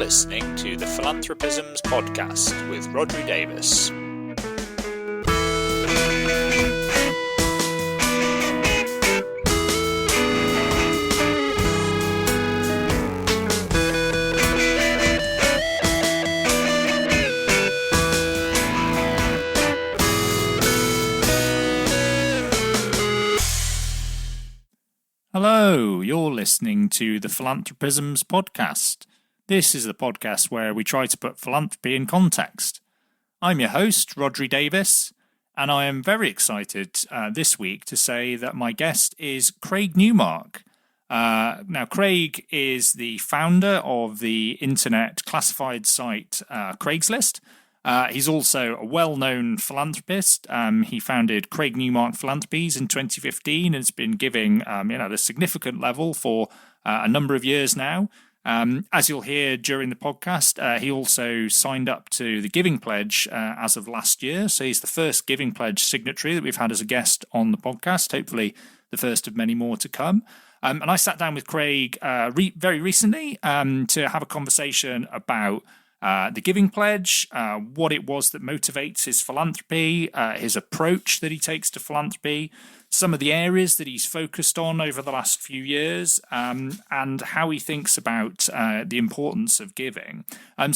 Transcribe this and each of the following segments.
listening to the Philanthropisms podcast with Rodri Davis. Hello, you're listening to the Philanthropisms podcast. This is the podcast where we try to put philanthropy in context. I'm your host, Rodri Davis, and I am very excited this week to say that my guest is Craig Newmark. Now, Craig is the founder of the internet classified site Craigslist. He's also a well-known philanthropist. He founded Craig Newmark Philanthropies in 2015 and has been giving at a significant level for a number of years now. As you'll hear during the podcast, he also signed up to the Giving Pledge as of last year. So he's the first Giving Pledge signatory that we've had as a guest on the podcast, hopefully the first of many more to come. And I sat down with Craig very recently to have a conversation about the Giving Pledge, what it was that motivates his philanthropy, his approach that he takes to philanthropy, some of the areas that he's focused on over the last few years, and how he thinks about the importance of giving.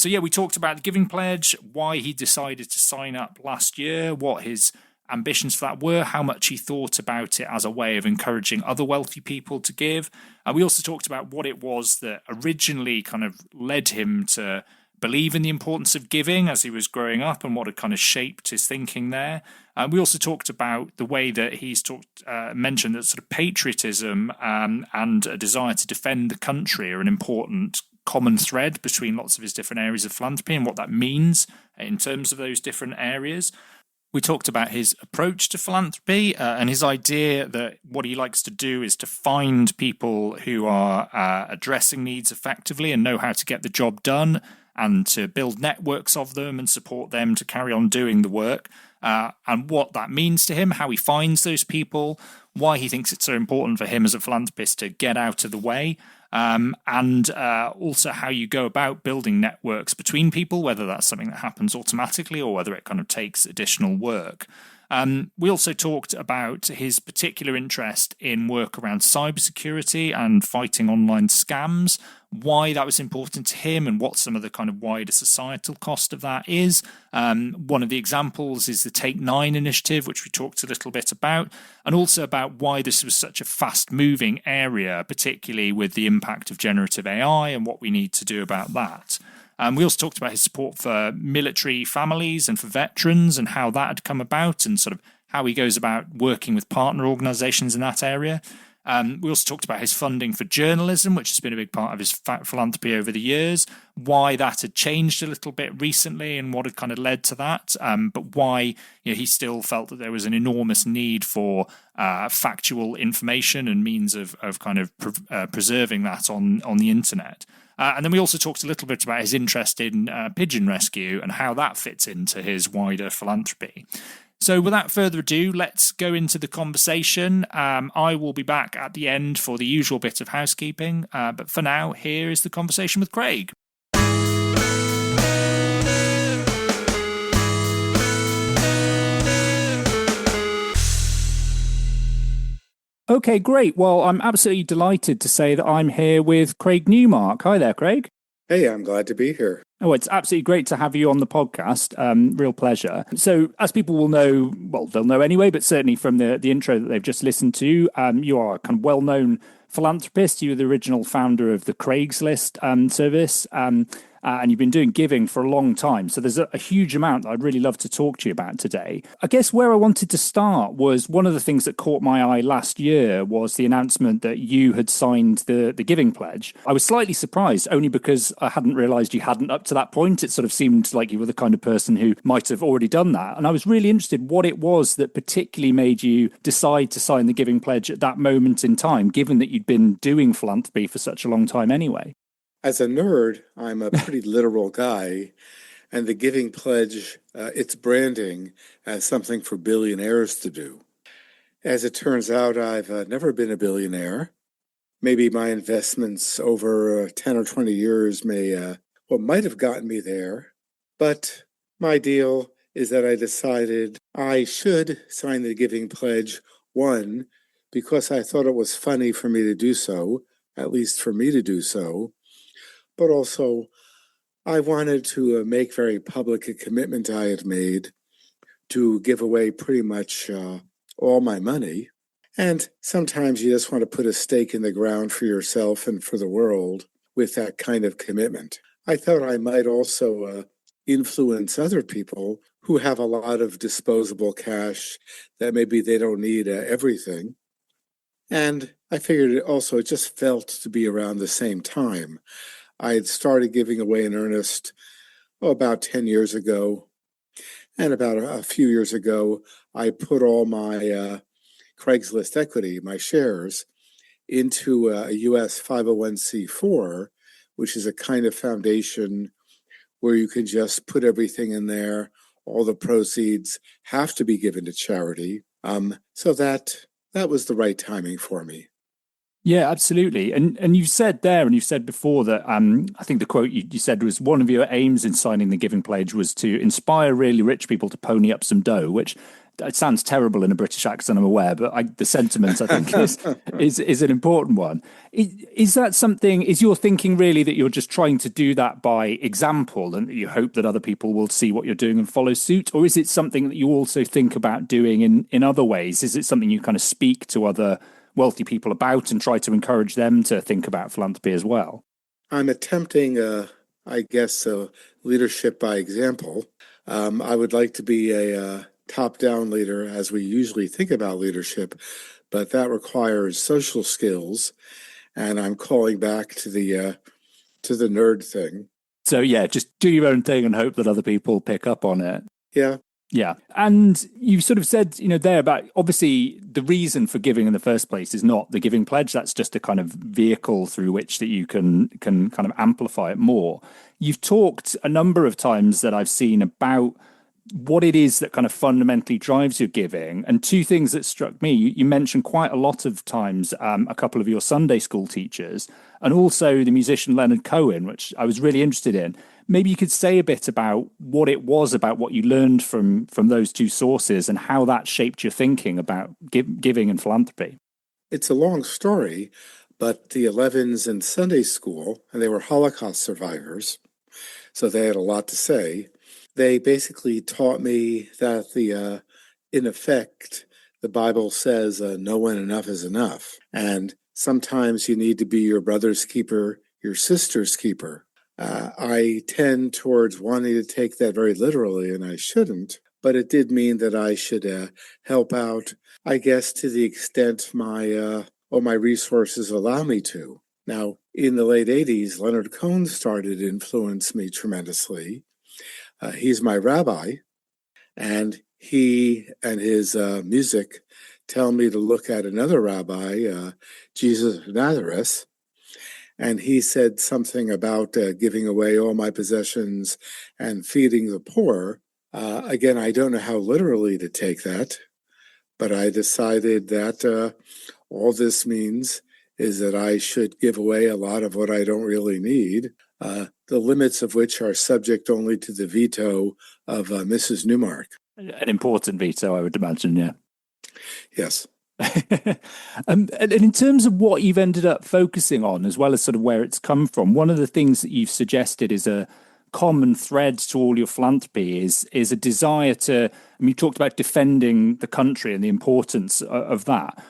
We talked about the Giving Pledge, why he decided to sign up last year, what his ambitions for that were, how much he thought about it as a way of encouraging other wealthy people to give. We also talked about what it was that originally kind of led him to believe in the importance of giving as he was growing up and what had kind of shaped his thinking there. We also talked about the way that he's mentioned that sort of patriotism and a desire to defend the country are an important common thread between lots of his different areas of philanthropy and what that means in terms of those different areas. We talked about his approach to philanthropy and his idea that what he likes to do is to find people who are addressing needs effectively and know how to get the job done, and to build networks of them and support them to carry on doing the work, and what that means to him, how he finds those people, why he thinks it's so important for him as a philanthropist to get out of the way, and also how you go about building networks between people, whether that's something that happens automatically or whether it kind of takes additional work. We also talked about his particular interest in work around cybersecurity and fighting online scams, why that was important to him and what some of the kind of wider societal cost of that is. One of the examples is the Take 9 initiative, which we talked a little bit about, and also about why this was such a fast-moving area, particularly with the impact of generative AI and what we need to do about that. We also talked about his support for military families and for veterans and how that had come about and sort of how he goes about working with partner organisations in that area. We also talked about his funding for journalism, which has been a big part of his philanthropy over the years, why that had changed a little bit recently and what had kind of led to that, but why he still felt that there was an enormous need for factual information and means of kind of preserving that on the internet. And then we also talked a little bit about his interest in pigeon rescue and how that fits into his wider philanthropy. So without further ado, let's go into the conversation. I will be back at the end for the usual bit of housekeeping. But for now, here is the conversation with Craig. Okay, great. Well, I'm absolutely delighted to say that I'm here with Craig Newmark. Hi there, Craig. Hey, I'm glad to be here. Oh, it's absolutely great to have you on the podcast. Real pleasure. So as people will know, well, they'll know anyway, but certainly from the intro that they've just listened to, you are a kind of well-known philanthropist. You were the original founder of the Craigslist service, and you've been doing giving for a long time. So there's a huge amount that I'd really love to talk to you about today. I guess where I wanted to start was one of the things that caught my eye last year was the announcement that you had signed the Giving Pledge. I was slightly surprised, only because I hadn't realised you hadn't up to that point. It sort of seemed like you were the kind of person who might have already done that. And I was really interested what it was that particularly made you decide to sign the Giving Pledge at that moment in time, given that you'd been doing philanthropy for such a long time anyway. As a nerd, I'm a pretty literal guy, and the Giving Pledge, it's branding as something for billionaires to do. As it turns out, I've never been a billionaire. Maybe my investments over 10 or 20 years may what might have gotten me there. But my deal is that I decided I should sign the Giving Pledge, one, because I thought it was funny for me to do so, at least for me to do so, but also I wanted to make very public a commitment I had made to give away pretty much all my money. And sometimes you just want to put a stake in the ground for yourself and for the world with that kind of commitment. I thought I might also influence other people who have a lot of disposable cash that maybe they don't need everything. And I figured it just felt to be around the same time. I had started giving away in earnest about 10 years ago. And about a few years ago, I put all my Craigslist equity, my shares, into a US 501c4, which is a kind of foundation where you can just put everything in there. All the proceeds have to be given to charity. So that was the right timing for me. Yeah, absolutely. And you said there, and you said before that I think the quote you said was one of your aims in signing the Giving Pledge was to inspire really rich people to pony up some dough, which it sounds terrible in a British accent, I'm aware, but the sentiment I think is an important one. Is that something? Is your thinking really that you're just trying to do that by example, and that you hope that other people will see what you're doing and follow suit, or is it something that you also think about doing in other ways? Is it something you kind of speak to other wealthy people about and try to encourage them to think about philanthropy as well? I'm attempting, leadership by example. I would like to be a top-down leader as we usually think about leadership, but that requires social skills, and I'm calling back to the nerd thing. So yeah, just do your own thing and hope that other people pick up on it. Yeah. Yeah. And you sort of said, there about obviously the reason for giving in the first place is not the Giving Pledge. That's just a kind of vehicle through which that you can kind of amplify it more. You've talked a number of times that I've seen about what it is that kind of fundamentally drives your giving. And two things that struck me, you mentioned quite a lot of times a couple of your Sunday school teachers and also the musician Leonard Cohen, which I was really interested in. Maybe you could say a bit about what it was about what you learned from those two sources and how that shaped your thinking about giving and philanthropy. It's a long story, but the 11s in Sunday school, and they were Holocaust survivors, so they had a lot to say. They basically taught me that in effect, the Bible says no one enough is enough. And sometimes you need to be your brother's keeper, your sister's keeper. I tend towards wanting to take that very literally, and I shouldn't, but it did mean that I should help out, I guess, to the extent all my resources allow me to. Now, in the late 80s, Leonard Cohen started to influence me tremendously. He's my rabbi, and he and his music tell me to look at another rabbi, Jesus of Nazareth, and he said something about giving away all my possessions and feeding the poor. Again, I don't know how literally to take that, but I decided that all this means is that I should give away a lot of what I don't really need, the limits of which are subject only to the veto of Mrs. Newmark. An important veto, I would imagine, yeah. Yes. And in terms of what you've ended up focusing on, as well as sort of where it's come from, one of the things that you've suggested is a common thread to all your philanthropy is a desire to, I mean, you talked about defending the country and the importance of that.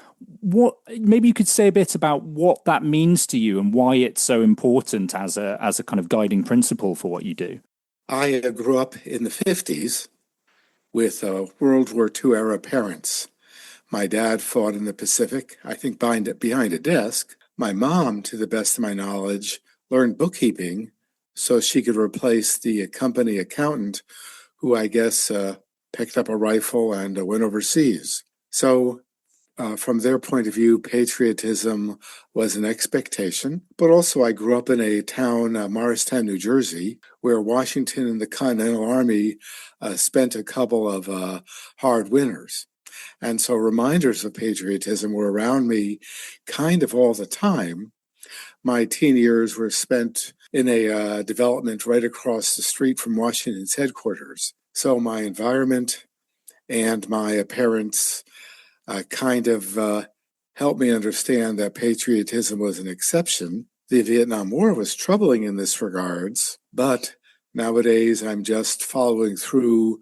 What maybe you could say a bit about what that means to you and why it's so important as a kind of guiding principle for what you do. I grew up in the 50s with World War II era parents. My dad fought in the Pacific, I think behind a desk. My mom, to the best of my knowledge, learned bookkeeping so she could replace the company accountant who I guess picked up a rifle and went overseas. So from their point of view, patriotism was an expectation. But also I grew up in a town, Morristown, New Jersey, where Washington and the Continental Army spent a couple of hard winters. And so reminders of patriotism were around me kind of all the time. My teen years were spent in a development right across the street from Washington's headquarters. So my environment and my parents kind of helped me understand that patriotism was an exception. The Vietnam War was troubling in this regards, but nowadays I'm just following through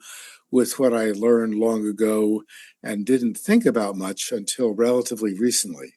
with what I learned long ago and didn't think about much until relatively recently.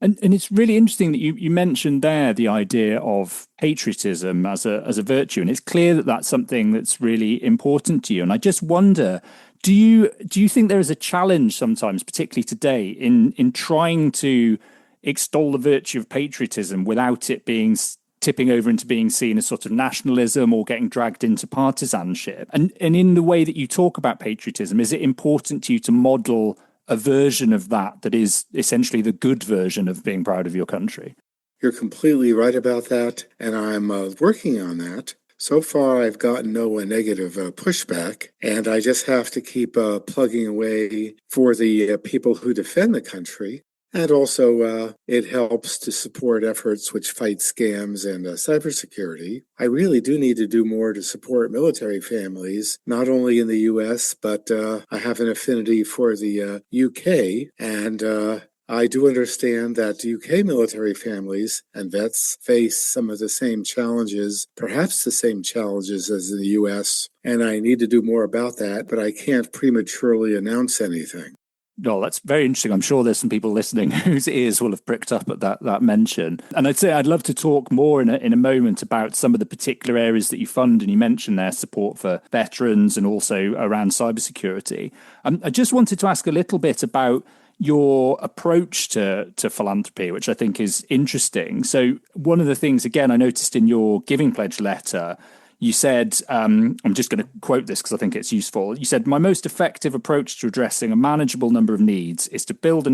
And it's really interesting that you mentioned there the idea of patriotism as a virtue, and it's clear that that's something that's really important to you. And I just wonder, do you think there is a challenge sometimes, particularly today, in trying to extol the virtue of patriotism without it being tipping over into being seen as sort of nationalism or getting dragged into partisanship? And in the way that you talk about patriotism, is it important to you to model a version of that is essentially the good version of being proud of your country? You're completely right about that, and I'm working on that. So far, I've gotten no negative pushback, and I just have to keep plugging away for the people who defend the country. And also, it helps to support efforts which fight scams and cybersecurity. I really do need to do more to support military families, not only in the U.S., but I have an affinity for the UK, and I do understand that UK military families and vets face some of the same challenges, perhaps the same challenges as in the U.S., and I need to do more about that, but I can't prematurely announce anything. No, that's very interesting. I'm sure there's some people listening whose ears will have pricked up at that mention. And I'd love to talk more in a moment about some of the particular areas that you fund. And you mentioned their support for veterans and also around cybersecurity. I just wanted to ask a little bit about your approach to philanthropy, which I think is interesting. So one of the things, again, I noticed in your Giving Pledge letter, you said, I'm just going to quote this because I think it's useful. You said, "My most effective approach to addressing a manageable number of needs is to build a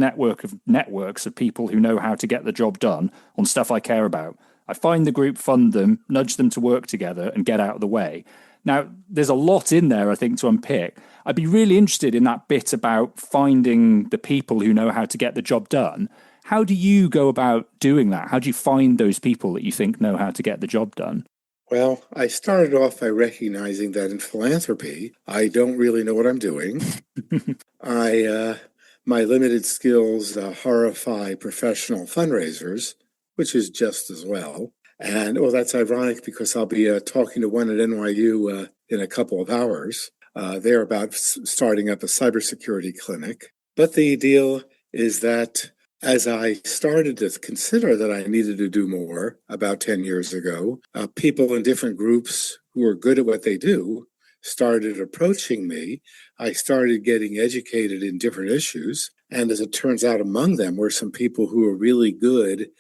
networks of people who know how to get the job done on stuff I care about. I find the group, fund them, nudge them to work together and get out of the way." Now, there's a lot in there, I think, to unpick. I'd be really interested in that bit about finding the people who know how to get the job done. How do you go about doing that? How do you find those people that you think know how to get the job done? Well, I started off by recognizing that in philanthropy, I don't really know what I'm doing. My limited skills horrify professional fundraisers, which is just as well. And that's ironic because I'll be talking to one at NYU in a couple of hours. They're about starting up a cybersecurity clinic. But the deal is that as I started to consider that I needed to do more about 10 years ago, people in different groups who are good at what they do started approaching me. I started getting educated in different issues. And as it turns out, among them were some people who were really good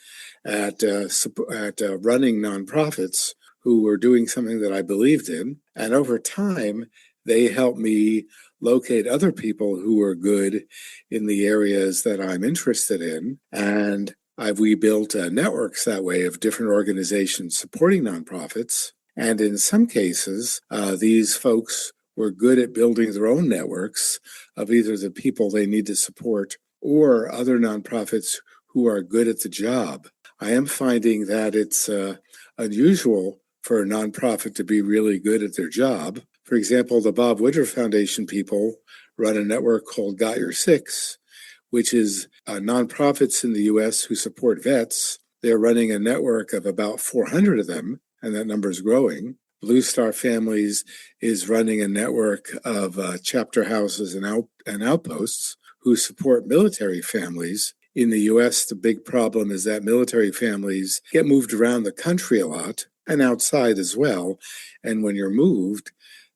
at running nonprofits who were doing something that I believed in. And over time, they helped me locate other people who are good in the areas that I'm interested in. And we built networks that way of different organizations supporting nonprofits. And in some cases, these folks were good at building their own networks of either the people they need to support or other nonprofits who are good at the job. I am finding that it's unusual for a nonprofit to be really good at their job. For example, the Bob Woodruff Foundation people run a network called Got Your Six, which is nonprofits in the U.S. who support vets. They're running a network of about 400 of them, and that number is growing. Blue Star Families is running a network of chapter houses and outposts who support military families. In the U.S., the big problem is that military families get moved around the country a lot and outside as well. And when you're moved,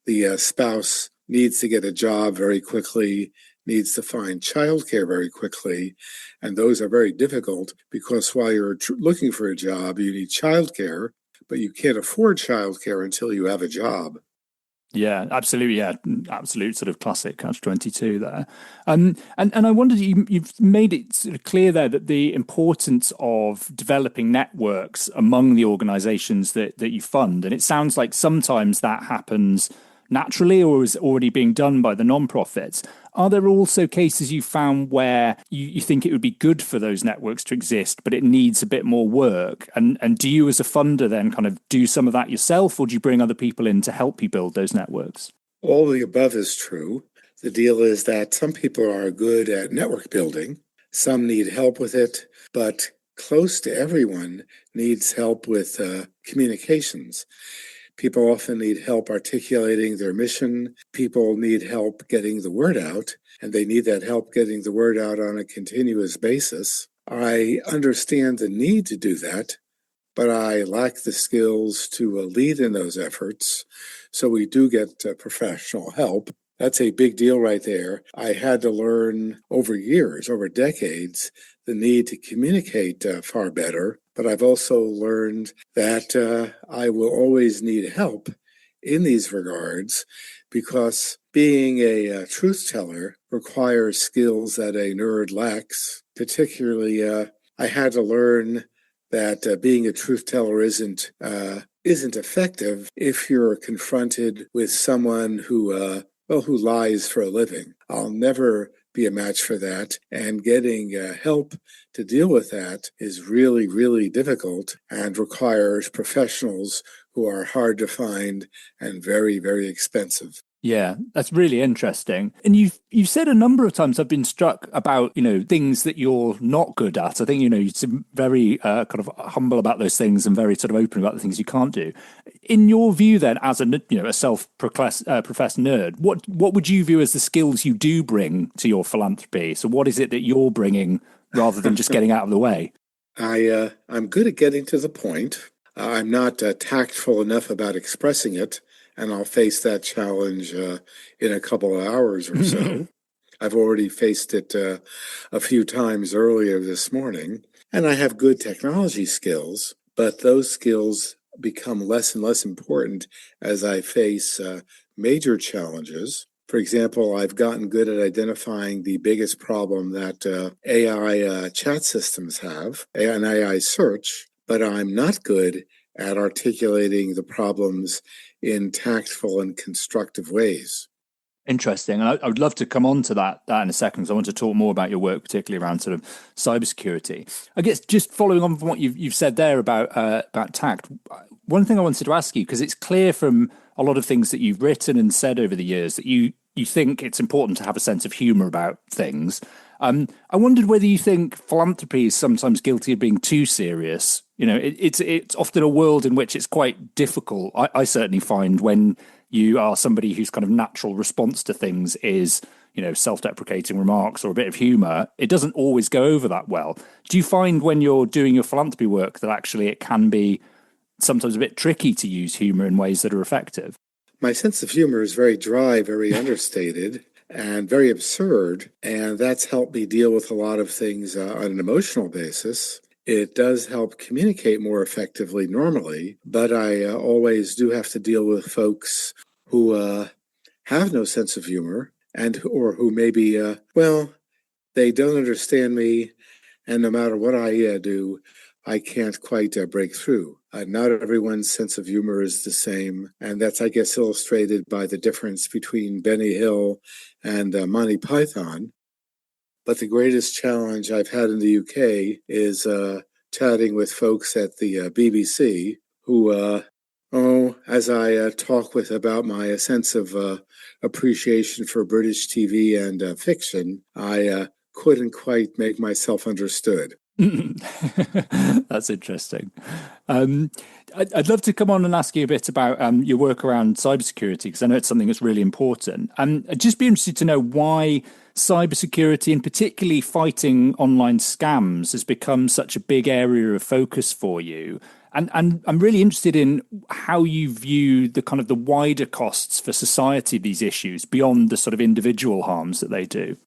the spouse needs to get a job very quickly, needs to find childcare very quickly. And those are very difficult because while you're looking for a job, you need childcare, but you can't afford childcare until you have a job. Yeah, absolutely. Yeah, absolute sort of classic catch-22 there. And I wondered, you've made it sort of clear there that the importance of developing networks among the organizations that you fund. And it sounds like sometimes that happens naturally or is already being done by the nonprofits. Are there also cases you found where you think it would be good for those networks to exist, but it needs a bit more work? And do you as a funder then kind of do some of that yourself, or do you bring other people in to help you build those networks? All the above is true. The deal is that some people are good at network building, some need help with it, but close to everyone needs help with communications. People often need help articulating their mission. People need help getting the word out, and they need that help getting the word out on a continuous basis. I understand the need to do that, but I lack the skills to lead in those efforts. So we do get professional help. That's a big deal right there. I had to learn over years, over decades, the need to communicate far better. But I've also learned that I will always need help in these regards, because being a truth teller requires skills that a nerd lacks. Particularly, I had to learn that being a truth teller isn't effective if you're confronted with someone who lies for a living. I'll never be a match for that. And getting help to deal with that is really, really difficult and requires professionals who are hard to find and very, very expensive. Yeah, that's really interesting. And you've said a number of times, I've been struck about, things that you're not good at. I think, you seem very kind of humble about those things and very sort of open about the things you can't do. In your view then, as a self-professed nerd, what would you view as the skills you do bring to your philanthropy? So what is it that you're bringing rather than just getting out of the way? I'm good at getting to the point. I'm not tactful enough about expressing it, and I'll face that challenge in a couple of hours or so. I've already faced it a few times earlier this morning, and I have good technology skills, but those skills become less and less important as I face major challenges. For example, I've gotten good at identifying the biggest problem that AI chat systems have, and AI search, but I'm not good at articulating the problems in tactful and constructive ways. Interesting. And I would love to come on to that in a second, because I want to talk more about your work, particularly around sort of cybersecurity. I guess just following on from what you've said there about tact, one thing I wanted to ask you, because it's clear from a lot of things that you've written and said over the years that you think it's important to have a sense of humor about things. I wondered whether you think philanthropy is sometimes guilty of being too serious. It's often a world in which it's quite difficult. I certainly find when you are somebody whose kind of natural response to things is, self-deprecating remarks or a bit of humor, it doesn't always go over that well. Do you find when you're doing your philanthropy work that actually it can be sometimes a bit tricky to use humor in ways that are effective? My sense of humor is very dry, very understated, and very absurd, and that's helped me deal with a lot of things on an emotional basis. It does help communicate more effectively normally, but I always do have to deal with folks who have no sense of humor or who maybe, they don't understand me, and no matter what I do, I can't quite break through. Not everyone's sense of humor is the same, and that's, I guess, illustrated by the difference between Benny Hill and Monty Python. But the greatest challenge I've had in the UK is chatting with folks at the BBC who, as I talk with about my sense of appreciation for British TV and fiction, I couldn't quite make myself understood. That's interesting. I'd love to come on and ask you a bit about your work around cybersecurity, because I know it's something that's really important. I'd just be interested to know why cybersecurity, and particularly fighting online scams, has become such a big area of focus for you. And I'm really interested in how you view the kind of the wider costs for society of these issues beyond the sort of individual harms that they do.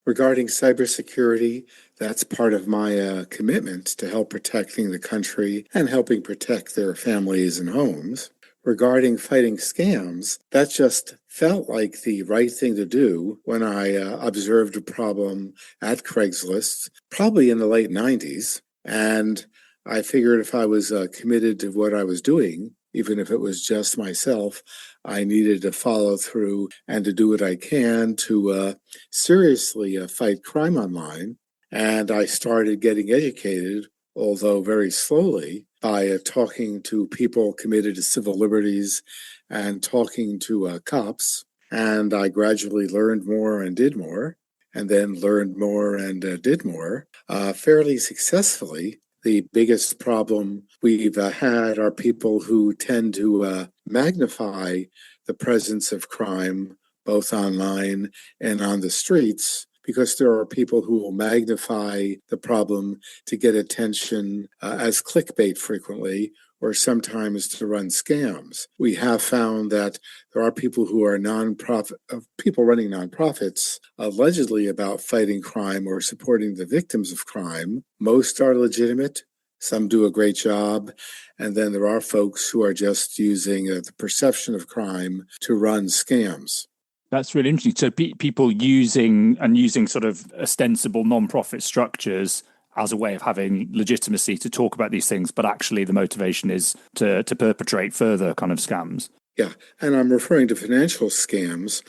Regarding cybersecurity, that's part of my commitment to help protecting the country and helping protect their families and homes. Regarding fighting scams, that just felt like the right thing to do when I observed a problem at Craigslist, probably in the late 90s. And I figured if I was committed to what I was doing, even if it was just myself, I needed to follow through and to do what I can to seriously fight crime online. And I started getting educated, although very slowly, by talking to people committed to civil liberties and talking to cops. And I gradually learned more and did more, and then learned more and did more, fairly successfully. The biggest problem we've had are people who tend to magnify the presence of crime, both online and on the streets, because there are people who will magnify the problem to get attention as clickbait frequently, or sometimes to run scams. We have found that there are people who are people running nonprofits allegedly about fighting crime or supporting the victims of crime. Most are legitimate. Some do a great job. And then there are folks who are just using the perception of crime to run scams. That's really interesting. So people using sort of ostensible non-profit structures as a way of having legitimacy to talk about these things, but actually the motivation is to perpetrate further kind of scams. Yeah, and I'm referring to financial scams,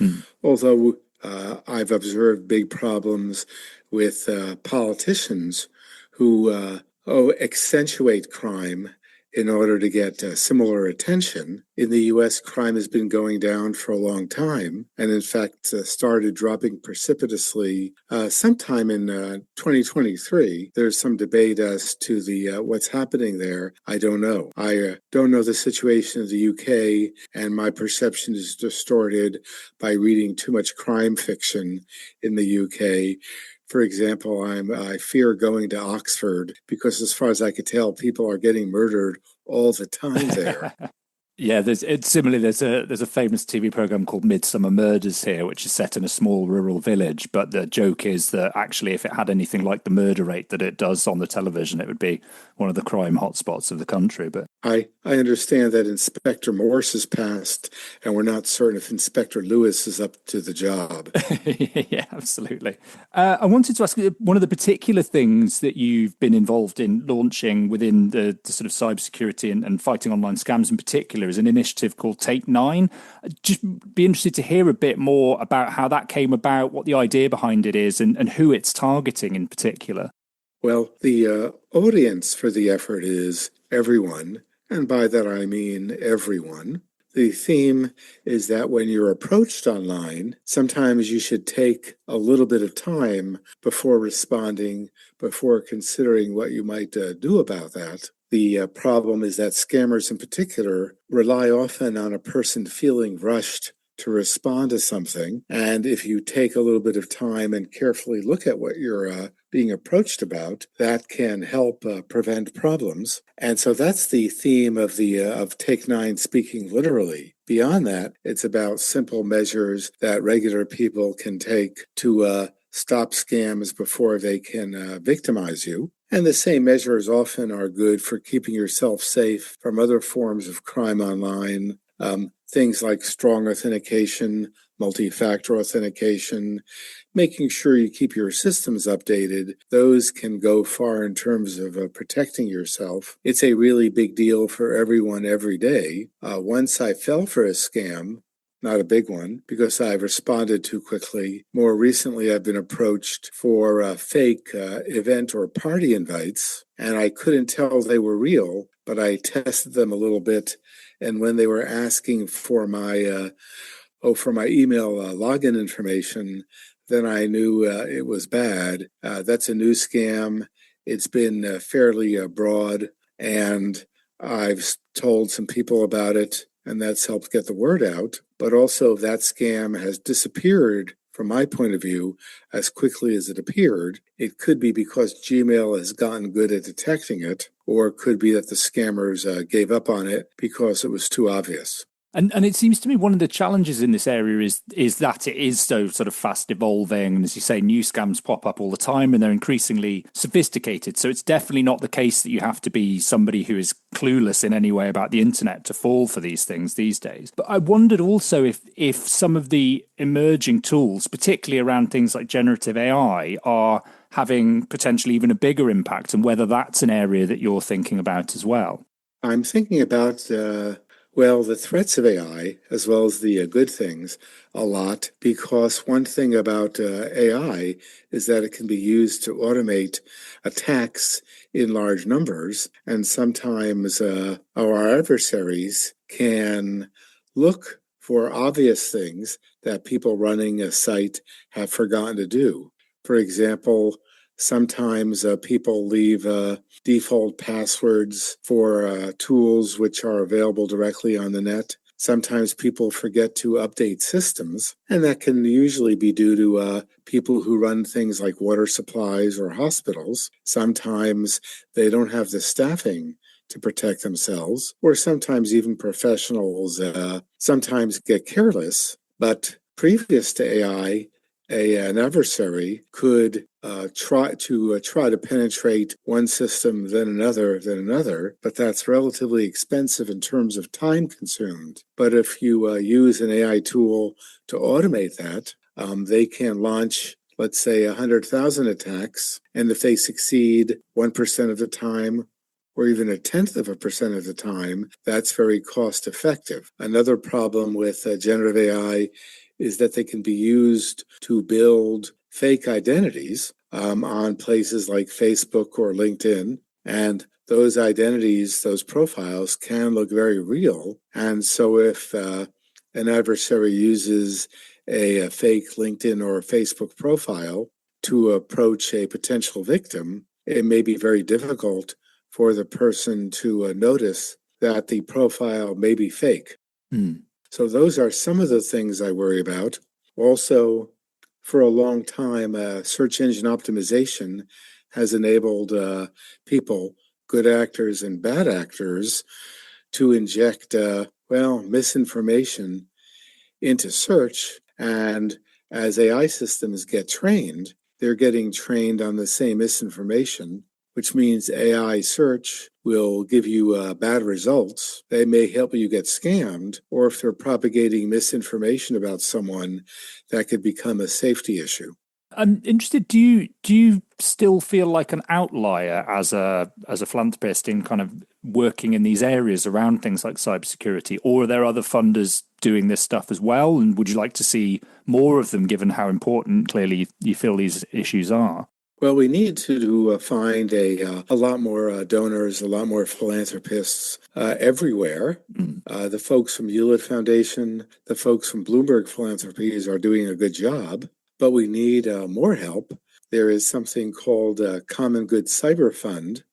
although I've observed big problems with politicians who accentuate crime in order to get similar attention. In the U.S., crime has been going down for a long time, and in fact started dropping precipitously sometime in 2023. There's some debate as to the what's happening there. I don't know. I don't know the situation in the UK, and my perception is distorted by reading too much crime fiction in the UK. For example, I fear going to Oxford because, as far as I could tell, people are getting murdered all the time there. Yeah, there's a famous TV program called Midsummer Murders here, which is set in a small rural village. But the joke is that actually, if it had anything like the murder rate that it does on the television, it would be one of the crime hotspots of the country. But I understand that Inspector Morse has passed, and we're not certain if Inspector Lewis is up to the job. Yeah, absolutely. I wanted to ask you, one of the particular things that you've been involved in launching within the sort of cybersecurity and fighting online scams in particular is an initiative called Take 9. Just be interested to hear a bit more about how that came about, what the idea behind it is, and who it's targeting in particular. Well, the audience for the effort is everyone, and by that I mean everyone. The theme is that when you're approached online, sometimes you should take a little bit of time before responding, before considering what you might do about that. The problem is that scammers in particular rely often on a person feeling rushed to respond to something. And if you take a little bit of time and carefully look at what you're being approached about, that can help prevent problems. And so that's the theme of Take 9 speaking literally. Beyond that, it's about simple measures that regular people can take to stop scams before they can victimize you. And the same measures often are good for keeping yourself safe from other forms of crime online. Things like strong authentication, multi-factor authentication, making sure you keep your systems updated. Those can go far in terms of protecting yourself. It's a really big deal for everyone every day. Once I fell for a scam, not a big one, because I've responded too quickly. More recently, I've been approached for fake event or party invites, and I couldn't tell they were real, but I tested them a little bit. And when they were asking for my email login information, then I knew it was bad. That's a new scam. It's been fairly broad, and I've told some people about it, and that's helped get the word out. But also that scam has disappeared from my point of view as quickly as it appeared. It could be because Gmail has gotten good at detecting it, or it could be that the scammers gave up on it because it was too obvious. And it seems to me one of the challenges in this area is that it is so sort of fast evolving. And as you say, new scams pop up all the time and they're increasingly sophisticated. So it's definitely not the case that you have to be somebody who is clueless in any way about the internet to fall for these things these days. But I wondered also if some of the emerging tools, particularly around things like generative AI, are having potentially even a bigger impact, and whether that's an area that you're thinking about as well. I'm thinking about Well, the threats of AI, as well as the good things, a lot, because one thing about AI is that it can be used to automate attacks in large numbers, and sometimes our adversaries can look for obvious things that people running a site have forgotten to do. For example, sometimes people leave default passwords for tools which are available directly on the net. Sometimes people forget to update systems, and that can usually be due to people who run things like water supplies or hospitals. Sometimes they don't have the staffing to protect themselves, or sometimes even professionals sometimes get careless. But previous to AI, an adversary could try to penetrate one system, then another, but that's relatively expensive in terms of time consumed. But if you use an AI tool to automate that, they can launch, let's say, 100,000 attacks, and if they succeed 1% of the time, or even 0.1% of the time, that's very cost effective. Another problem with generative AI is that they can be used to build fake identities on places like Facebook or LinkedIn. And those identities, those profiles can look very real. And so if an adversary uses a fake LinkedIn or Facebook profile to approach a potential victim, it may be very difficult for the person to notice that the profile may be fake. So those are some of the things I worry about. Also, for a long time, search engine optimization has enabled people, good actors and bad actors, to inject, misinformation into search. And as AI systems get trained, they're getting trained on the same misinformation, which means AI search will give you bad results. They may help you get scammed, or if they're propagating misinformation about someone, that could become a safety issue. I'm interested. Do you still feel like an outlier as a philanthropist in kind of working in these areas around things like cybersecurity, or are there other funders doing this stuff as well? And would you like to see more of them, given how important clearly you feel these issues are? Well, we need to find a lot more donors, a lot more philanthropists everywhere. The folks from Hewlett Foundation, the folks from Bloomberg Philanthropies are doing a good job, but we need more help. There is something called Common Good Cyber Fund,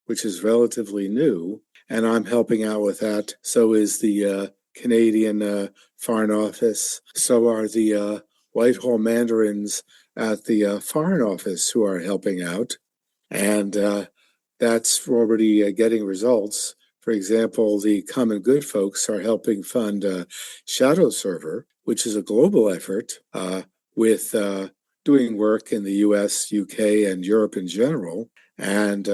which is relatively new, and I'm helping out with that. So is the Canadian Foreign Office. So are the Whitehall Mandarins at the Foreign Office who are helping out. And that's already getting results. For example, the Common Good folks are helping fund Shadow Server, which is a global effort with doing work in the US, UK, and Europe in general. And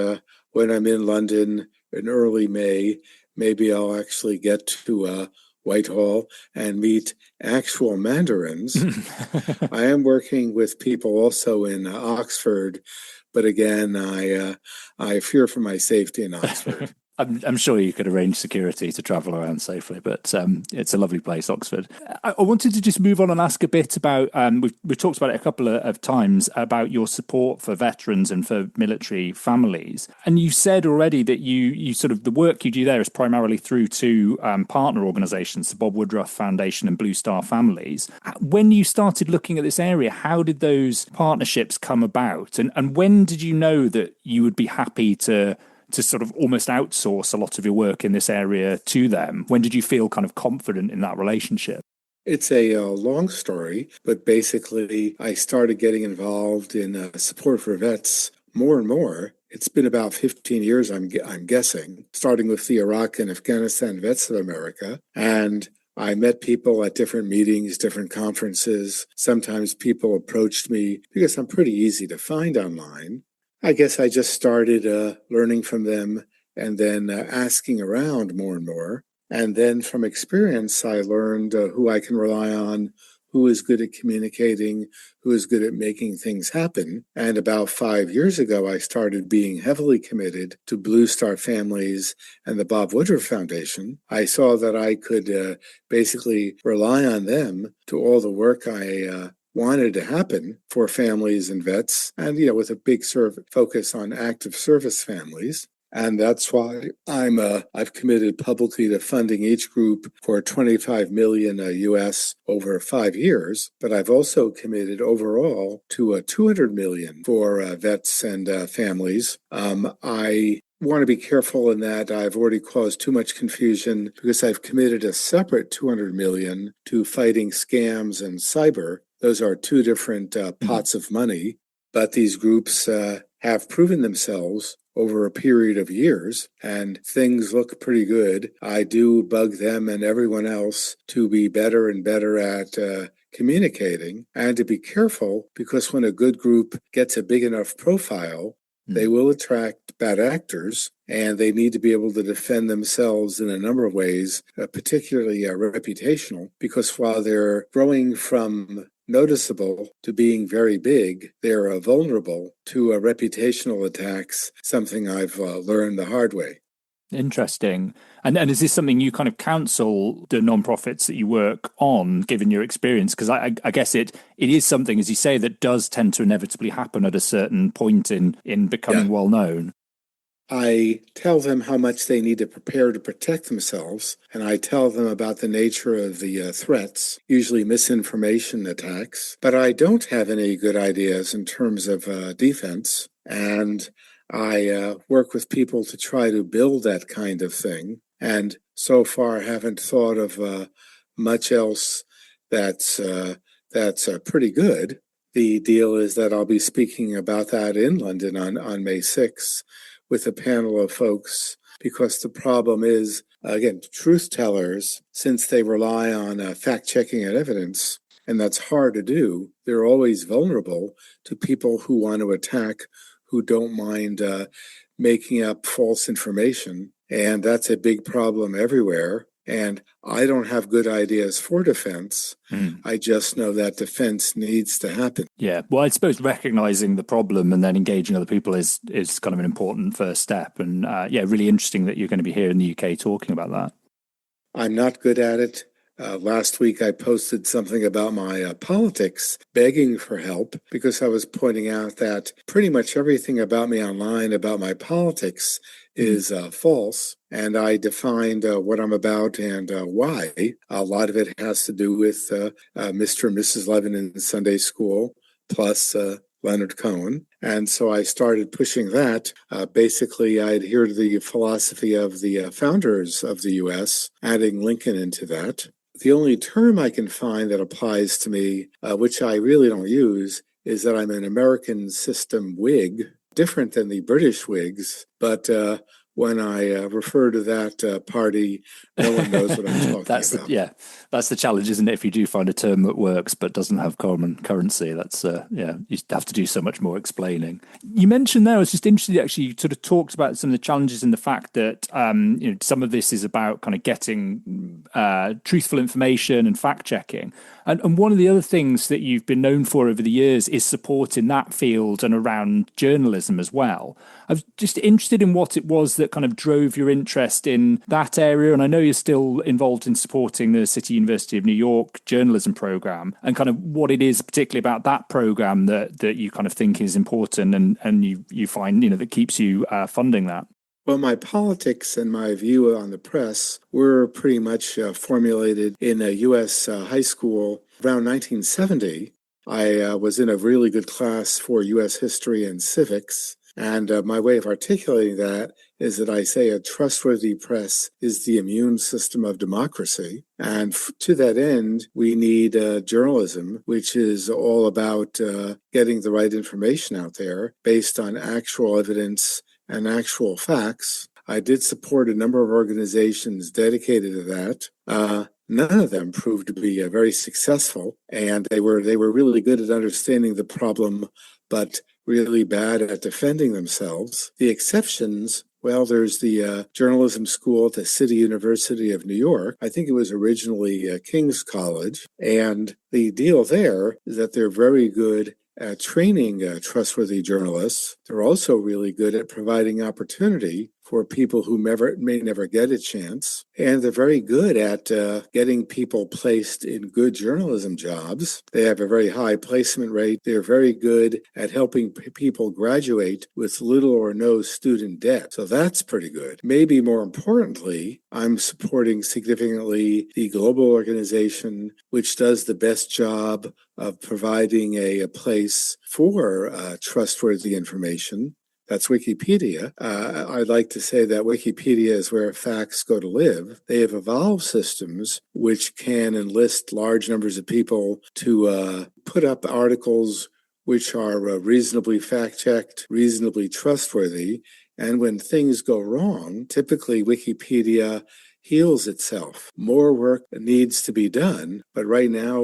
when I'm in London in early May, maybe I'll actually get to Whitehall and meet actual Mandarins. I am working with people also in Oxford, but again, I fear for my safety in Oxford. I'm sure you could arrange security to travel around safely, but it's a lovely place, Oxford. I wanted to just move on and ask a bit about, we've talked about it a couple of times, about your support for veterans and for military families. And you said already that you sort of, the work you do there is primarily through two partner organisations, the Bob Woodruff Foundation and Blue Star Families. When you started looking at this area, how did those partnerships come about? And when did you know that you would be happy to sort of almost outsource a lot of your work in this area to them? When did you feel kind of confident in that relationship? It's a long story, but basically I started getting involved in support for vets more and more. It's been about 15 years, I'm guessing, starting with the Iraq and Afghanistan Vets of America. And I met people at different meetings, different conferences. Sometimes people approached me because I'm pretty easy to find online. I guess I just started learning from them and then asking around more and more. And then from experience, I learned who I can rely on, who is good at communicating, who is good at making things happen. And about 5 years ago, I started being heavily committed to Blue Star Families and the Bob Woodruff Foundation. I saw that I could basically rely on them to all the work I wanted to happen for families and vets, and with a big focus on active service families. And that's why I've committed publicly to funding each group for $25 million US over 5 years. But I've also committed overall to $200 million for vets and families. I want to be careful in that I've already caused too much confusion because I've committed a separate $200 million to fighting scams and cyber. Those are two different pots of money, but these groups have proven themselves over a period of years, and things look pretty good. I do bug them and everyone else to be better and better at communicating and to be careful, because when a good group gets a big enough profile, they will attract bad actors, and they need to be able to defend themselves in a number of ways, particularly reputational, because while they're growing from noticeable to being very big, they're vulnerable to reputational attacks, something I've learned the hard way. Interesting. And is this something you kind of counsel the nonprofits that you work on, given your experience? Because I guess it is something, as you say, that does tend to inevitably happen at a certain point in becoming well known. I tell them how much they need to prepare to protect themselves, and I tell them about the nature of the threats, usually misinformation attacks. But I don't have any good ideas in terms of defense, and I work with people to try to build that kind of thing, and so far haven't thought of much else that's pretty good. The deal is that I'll be speaking about that in London on May 6th. With a panel of folks, because the problem is, again, truth tellers, since they rely on fact-checking and evidence, and that's hard to do, they're always vulnerable to people who want to attack, who don't mind making up false information, and that's a big problem everywhere. And I don't have good ideas for defense. I just know that defense needs to happen. Yeah. Well, I suppose recognizing the problem and then engaging other people is kind of an important first step. And really interesting that you're going to be here in the UK talking about that. I'm not good at it. Last week, I posted something about my politics, begging for help, because I was pointing out that pretty much everything about me online, about my politics, is false. And I defined what I'm about and why. A lot of it has to do with Mr. and Mrs. Levin in Sunday school, plus Leonard Cohen. And so I started pushing that. Basically, I adhere to the philosophy of the founders of the U.S., adding Lincoln into that. The only term I can find that applies to me, which I really don't use, is that I'm an American system Whig, different than the British Whigs, but when I refer to that party, no one knows what I'm talking about. That's the challenge, isn't it? If you do find a term that works but doesn't have common currency, that's you have to do so much more explaining. You mentioned there, I was just interested, actually, you sort of talked about some of the challenges in the fact that some of this is about kind of getting truthful information and fact checking. And one of the other things that you've been known for over the years is support in that field and around journalism as well. I was just interested in what it was that kind of drove your interest in that area. And I know you're still involved in supporting the City University of New York journalism program, and kind of what it is particularly about that program that you kind of think is important and you find, that keeps you funding that. Well, my politics and my view on the press were pretty much formulated in a U.S. high school around 1970. I was in a really good class for U.S. history and civics, and my way of articulating that is that I say a trustworthy press is the immune system of democracy. And to that end, we need journalism, which is all about getting the right information out there based on actual evidence and actual facts. I did support a number of organizations dedicated to that. None of them proved to be very successful, and they were really good at understanding the problem, but really bad at defending themselves. The exceptions Well, there's the journalism school at the City University of New York. I think it was originally King's College. And the deal there is that they're very good at training trustworthy journalists. They're also really good at providing opportunity for people who may never get a chance. And they're very good at getting people placed in good journalism jobs. They have a very high placement rate. They're very good at helping people graduate with little or no student debt. So that's pretty good. Maybe more importantly, I'm supporting significantly the global organization which does the best job of providing a place for trustworthy information. That's Wikipedia. I'd like to say that Wikipedia is where facts go to live. They have evolved systems which can enlist large numbers of people to put up articles which are reasonably fact-checked, reasonably trustworthy. And when things go wrong, typically Wikipedia heals itself. More work needs to be done, but right now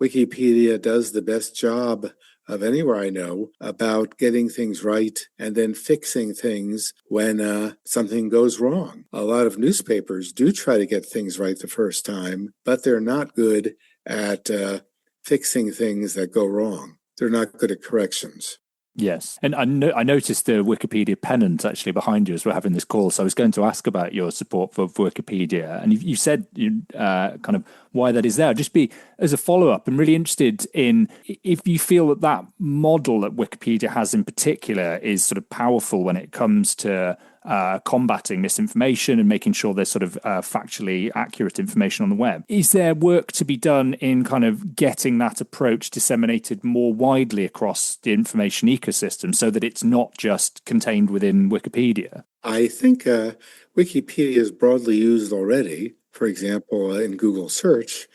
Wikipedia does the best job of anywhere I know about getting things right and then fixing things when something goes wrong. A lot of newspapers do try to get things right the first time, but they're not good at fixing things that go wrong. They're not good at corrections. Yes. And I noticed the Wikipedia pennant actually behind you as we're having this call. So I was going to ask about your support for Wikipedia. And you said kind of why that is there. Just be, as a follow-up, I'm really interested in if you feel that model that Wikipedia has in particular is sort of powerful when it comes to combating misinformation and making sure there's sort of factually accurate information on the web. Is there work to be done in kind of getting that approach disseminated more widely across the information ecosystem so that it's not just contained within Wikipedia? I think Wikipedia is broadly used already, for example, in Google search.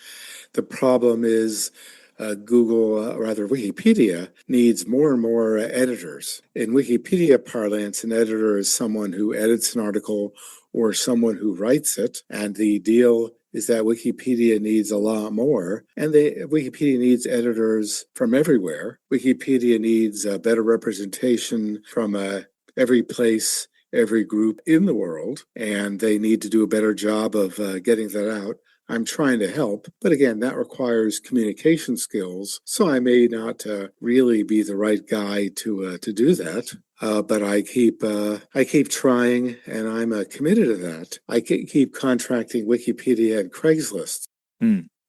The problem is Wikipedia needs more and more editors. In Wikipedia parlance, an editor is someone who edits an article or someone who writes it. And the deal is that Wikipedia needs a lot more. And Wikipedia needs editors from everywhere. Wikipedia needs better representation from every place, every group in the world. And they need to do a better job of getting that out. I'm trying to help, but again, that requires communication skills. So I may not really be the right guy to do that. But I keep trying, and I'm committed to that. I keep contracting Wikipedia and Craigslist.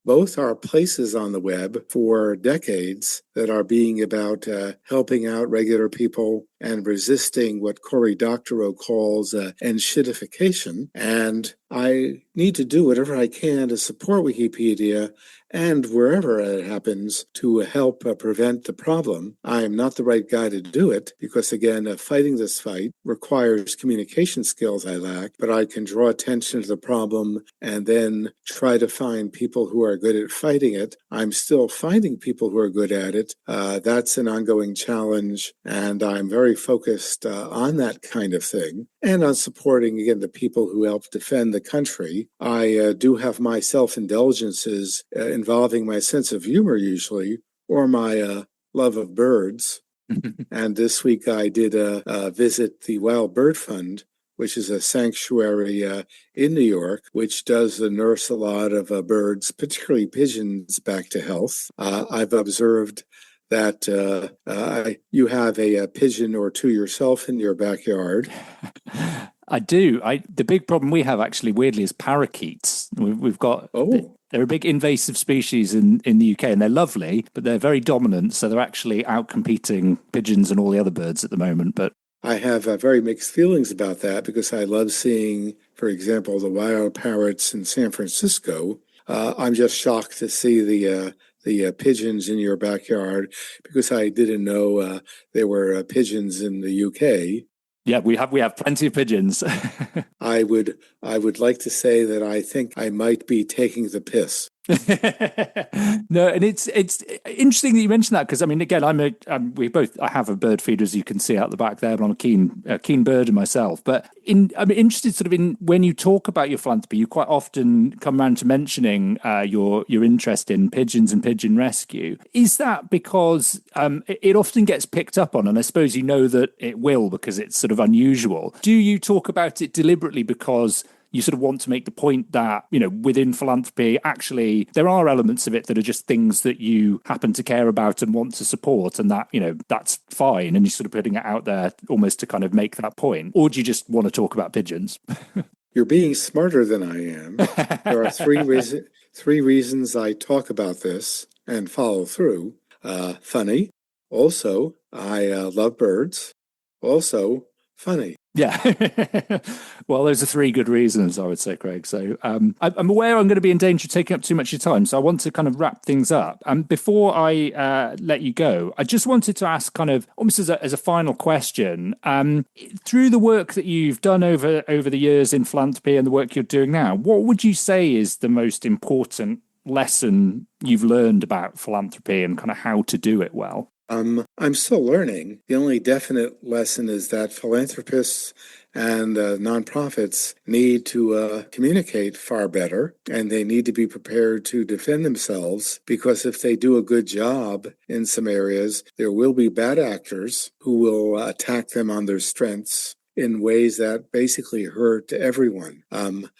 Both are places on the web for decades that are being about helping out regular people and resisting what Cory Doctorow calls enshittification. And I need to do whatever I can to support Wikipedia and wherever it happens to help prevent the problem. I am not the right guy to do it because, again, fighting this fight requires communication skills I lack, but I can draw attention to the problem and then try to find people who are good at fighting it. I'm still finding people who are good at it. That's an ongoing challenge, and I'm very focused on that kind of thing and on supporting, again, the people who help defend the country. I do have my self-indulgences involving my sense of humor usually, or my love of birds. And this week I did visit the Wild Bird Fund, which is a sanctuary in New York, which does nurse a lot of birds, particularly pigeons, back to health. I've observed that you have a pigeon or two yourself in your backyard. I do. The big problem we have actually, weirdly, is parakeets. We've got... They're a big invasive species in the UK, and they're lovely, but they're very dominant, so they're actually out-competing pigeons and all the other birds at the moment. But I have very mixed feelings about that because I love seeing, for example, the wild parrots in San Francisco. I'm just shocked to see the pigeons in your backyard because I didn't know there were pigeons in the UK. Yeah, we have plenty of pigeons. I would like to say that I think I might be taking the piss. No, and it's interesting that you mentioned that because I mean, again, I have a bird feeder, as you can see out the back there, but I'm a keen birder myself. But I'm interested, sort of, in when you talk about your philanthropy, you quite often come around to mentioning your interest in pigeons and pigeon rescue. Is that because it often gets picked up on, and I suppose you know that it will because it's sort of unusual. Do you talk about it deliberately because you sort of want to make the point that, within philanthropy, actually, there are elements of it that are just things that you happen to care about and want to support, and that, that's fine, and you're sort of putting it out there almost to kind of make that point? Or do you just want to talk about pigeons? You're being smarter than I am. There are three reasons I talk about this and follow through. Funny. Also, I love birds. Also, funny. Yeah. Well, those are three good reasons, I would say, Craig. So I'm aware I'm going to be in danger of taking up too much of your time. So I want to kind of wrap things up. And before I let you go, I just wanted to ask kind of almost as a final question, through the work that you've done over the years in philanthropy and the work you're doing now, what would you say is the most important lesson you've learned about philanthropy and kind of how to do it well? I'm still learning. The only definite lesson is that philanthropists and nonprofits need to communicate far better, and they need to be prepared to defend themselves, because if they do a good job in some areas, there will be bad actors who will attack them on their strengths in ways that basically hurt everyone.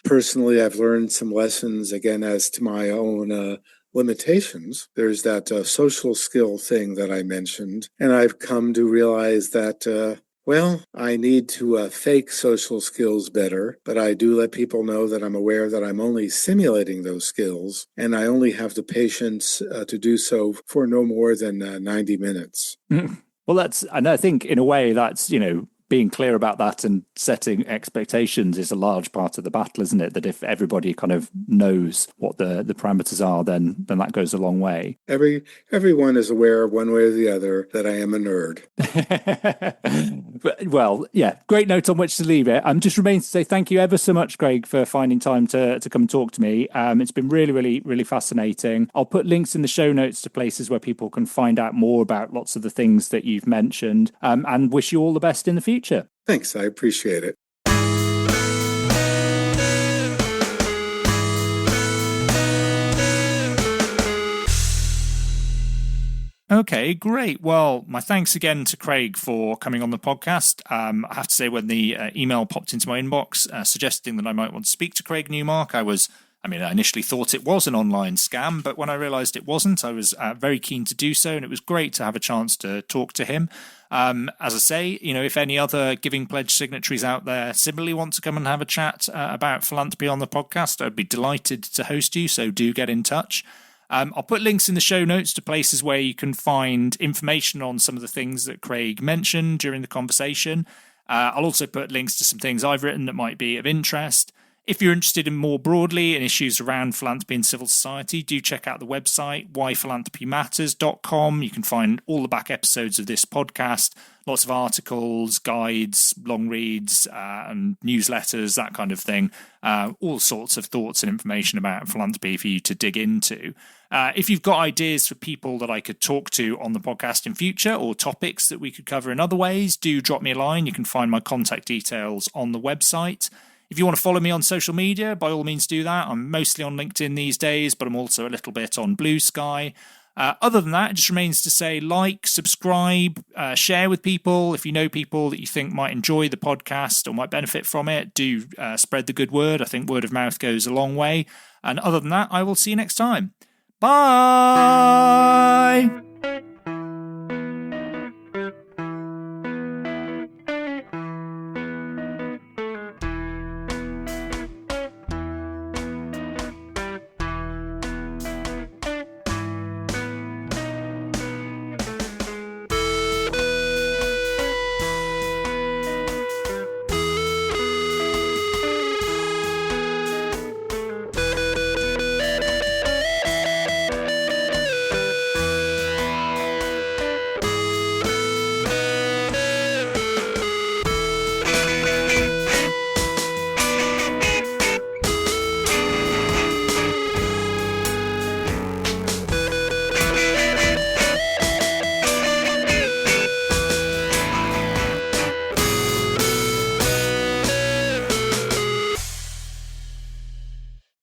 Personally, I've learned some lessons, again, as to my own limitations. There's that social skill thing that I mentioned, and I've come to realize that, I need to fake social skills better, but I do let people know that I'm aware that I'm only simulating those skills, and I only have the patience to do so for no more than 90 minutes. Well, and I think in a way that's, being clear about that and setting expectations is a large part of the battle, isn't it? That if everybody kind of knows what the parameters are, then that goes a long way. Everyone is aware, one way or the other, that I am a nerd. Well, yeah, great note on which to leave it. Just remains to say thank you ever so much, Craig, for finding time to come and talk to me. It's been really, really, really fascinating. I'll put links in the show notes to places where people can find out more about lots of the things that you've mentioned, and wish you all the best in the future. Thanks, I appreciate it. Okay, great. Well, my thanks again to Craig for coming on the podcast. I have to say, when the email popped into my inbox suggesting that I might want to speak to Craig Newmark, I initially thought it was an online scam, but when I realised it wasn't, I was very keen to do so, and it was great to have a chance to talk to him. As I say, if any other Giving Pledge signatories out there similarly want to come and have a chat about philanthropy on the podcast, I'd be delighted to host you, so do get in touch. I'll put links in the show notes to places where you can find information on some of the things that Craig mentioned during the conversation. I'll also put links to some things I've written that might be of interest. If you're interested in more broadly in issues around philanthropy and civil society, do check out the website, whyphilanthropymatters.com. You can find all the back episodes of this podcast, lots of articles, guides, long reads, and newsletters, that kind of thing. All sorts of thoughts and information about philanthropy for you to dig into. If you've got ideas for people that I could talk to on the podcast in future, or topics that we could cover in other ways, do drop me a line. You can find my contact details on the website. If you want to follow me on social media, by all means do that. I'm mostly on LinkedIn these days, but I'm also a little bit on Blue Sky. Other than that, it just remains to say like, subscribe, share with people. If you know people that you think might enjoy the podcast or might benefit from it, do spread the good word. I think word of mouth goes a long way. And other than that, I will see you next time. Bye!